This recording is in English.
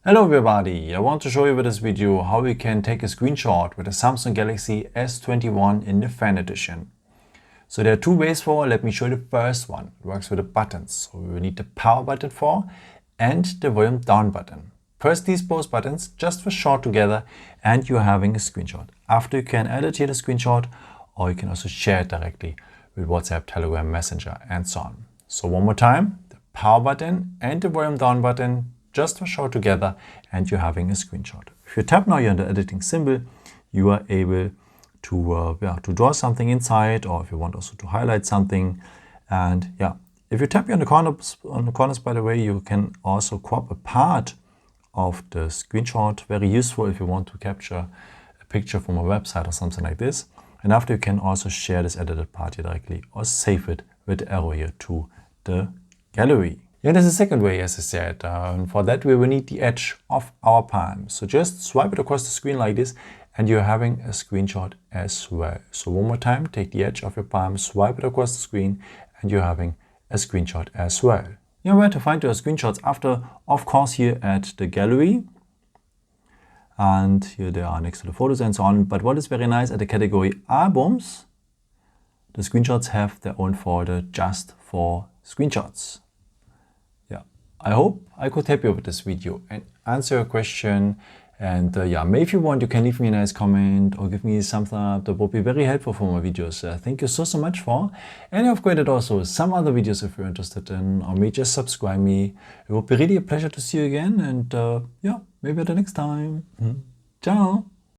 Hello everybody, I want to show you with this video how we can take a screenshot with a Samsung Galaxy S21 in the Fan Edition. So there are two ways for, let me show you the first one. It works with the buttons. So we will need the power button for and the volume down button. Press these both buttons just for short together and you're having a screenshot. After you can edit here the screenshot, or you can also share it directly with WhatsApp, Telegram, Messenger and so on. So one more time, the power button and the volume down button just for short together and you're having a screenshot. If you tap now here on the editing symbol, you are able to draw something inside, or if you want also to highlight something. And yeah, if you tap here on the corners, by the way, you can also crop a part of the screenshot. Very useful if you want to capture a picture from a website or something like this. And after, you can also share this edited part here directly or save it with the arrow here to the gallery. Yeah, there's a second way, as I said. For that, we will need the edge of our palm. So just swipe it across the screen like this, and you're having a screenshot as well. So one more time, take the edge of your palm, swipe it across the screen, and you're having a screenshot as well. You know where to find your screenshots after, of course, here at the gallery. And here they are next to the photos and so on. But what is very nice, at the category albums, the screenshots have their own folder just for screenshots. I hope I could help you with this video and answer your question. And yeah, maybe if you want, you can leave me a nice comment or give me a thumbs up. That would be very helpful for my videos. Thank you so much for. And I've created also some other videos if you're interested in, or maybe just subscribe me. It would be really a pleasure to see you again. And yeah, maybe at the next time. Ciao.